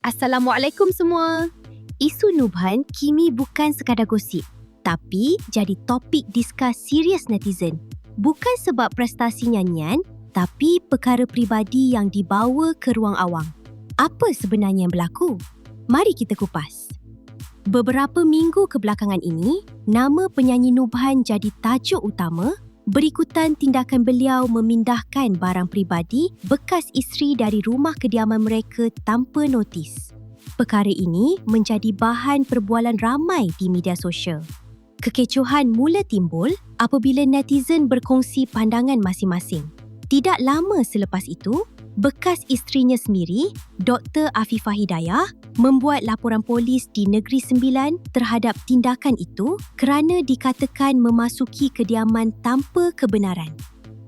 Assalamualaikum semua. Isu Nubhan kini bukan sekadar gosip, tapi jadi topik diskus serius netizen. Bukan sebab prestasi nyanyian, tapi perkara peribadi yang dibawa ke ruang awam. Apa sebenarnya yang berlaku? Mari kita kupas. Beberapa minggu kebelakangan ini, nama penyanyi Nubhan jadi tajuk utama berikutan tindakan beliau memindahkan barang peribadi bekas isteri dari rumah kediaman mereka tanpa notis. Perkara ini menjadi bahan perbualan ramai di media sosial. Kekecohan mula timbul apabila netizen berkongsi pandangan masing-masing. Tidak lama selepas itu, bekas isterinya sendiri, Dr. Afifah Hidayah, membuat laporan polis di Negeri Sembilan terhadap tindakan itu kerana dikatakan memasuki kediaman tanpa kebenaran.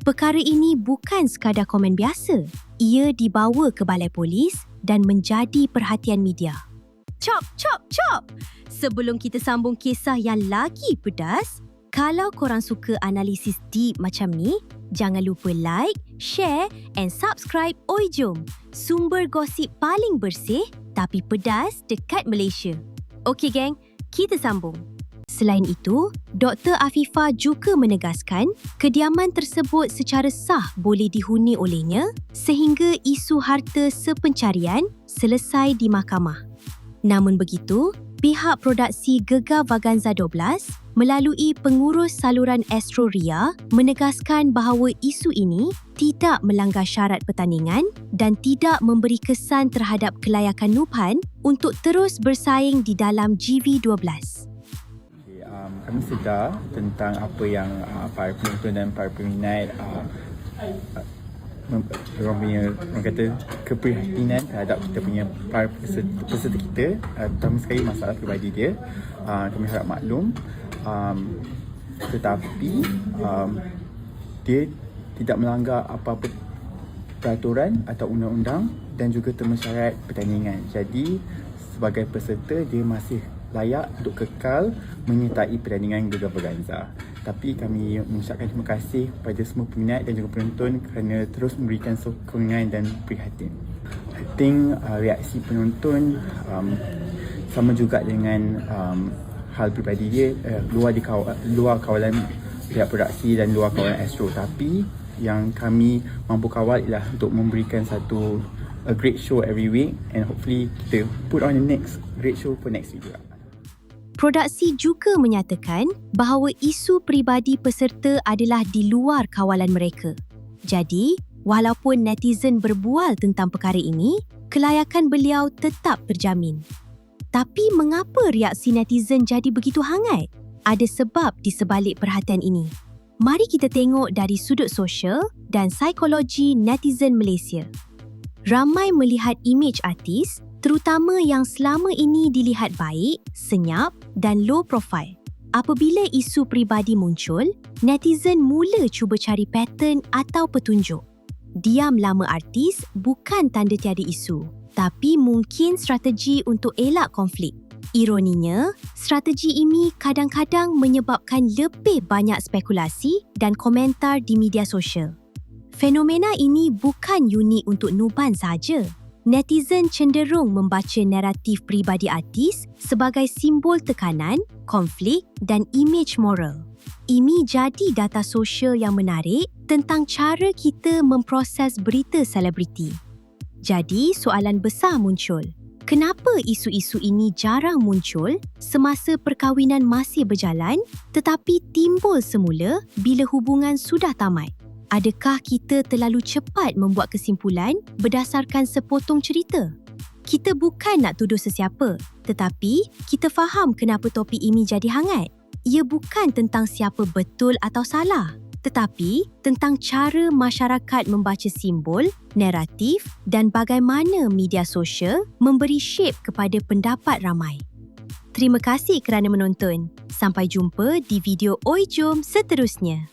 Perkara ini bukan sekadar komen biasa. Ia dibawa ke balai polis dan menjadi perhatian media. Chop! Sebelum kita sambung kisah yang lagi pedas, kalau korang suka analisis deep macam ni, jangan lupa like, share and subscribe Oi Jom, sumber gosip paling bersih tapi pedas dekat Malaysia. Okey geng, kita sambung. Selain itu, Dr. Afifah juga menegaskan kediaman tersebut secara sah boleh dihuni olehnya sehingga isu harta sepencarian selesai di mahkamah. Namun begitu, pihak produksi Gegar Vaganza 12 melalui pengurus saluran Astro Ria menegaskan bahawa isu ini tidak melanggar syarat pertandingan dan tidak memberi kesan terhadap kelayakan Nubhan untuk terus bersaing di dalam GV12. Kami sedar tentang apa yang para penonton dan para peminat orang kata keprihatinan terhadap kita punya para peserta kita, terutama sekali masalah peribadi dia. Kami harap maklum, tetapi dia tidak melanggar apa-apa peraturan atau undang-undang dan juga terma syarat pertandingan. Jadi sebagai peserta dia masih layak untuk kekal menyertai pertandingan Gegar Vaganza. Tapi kami mengucapkan terima kasih kepada semua peminat dan juga penonton kerana terus memberikan sokongan dan prihatin. I think reaksi penonton sama juga dengan hal peribadi dia, luar kawalan pihak produksi dan luar kawalan Astro. Tapi yang kami mampu kawal ialah untuk memberikan a great show every week and hopefully kita put on the next great show for next week juga. Produksi juga menyatakan bahawa isu peribadi peserta adalah di luar kawalan mereka. Jadi, walaupun netizen berbual tentang perkara ini, kelayakan beliau tetap terjamin. Tapi mengapa reaksi netizen jadi begitu hangat? Ada sebab di sebalik perhatian ini. Mari kita tengok dari sudut sosial dan psikologi netizen Malaysia. Ramai melihat imej artis, terutama yang selama ini dilihat baik, senyap dan low profile. Apabila isu peribadi muncul, netizen mula cuba cari pattern atau petunjuk. Diam lama artis bukan tanda tiada isu, tapi mungkin strategi untuk elak konflik. Ironinya, strategi ini kadang-kadang menyebabkan lebih banyak spekulasi dan komentar di media sosial. Fenomena ini bukan unik untuk Nubhan sahaja. Netizen cenderung membaca naratif peribadi artis sebagai simbol tekanan, konflik dan imej moral. Ini jadi data sosial yang menarik tentang cara kita memproses berita selebriti. Jadi, soalan besar muncul. Kenapa isu-isu ini jarang muncul semasa perkahwinan masih berjalan tetapi timbul semula bila hubungan sudah tamat? Adakah kita terlalu cepat membuat kesimpulan berdasarkan sepotong cerita? Kita bukan nak tuduh sesiapa, tetapi kita faham kenapa topik ini jadi hangat. Ia bukan tentang siapa betul atau salah, tetapi tentang cara masyarakat membaca simbol, naratif dan bagaimana media sosial memberi shape kepada pendapat ramai. Terima kasih kerana menonton. Sampai jumpa di video Oi Jom seterusnya.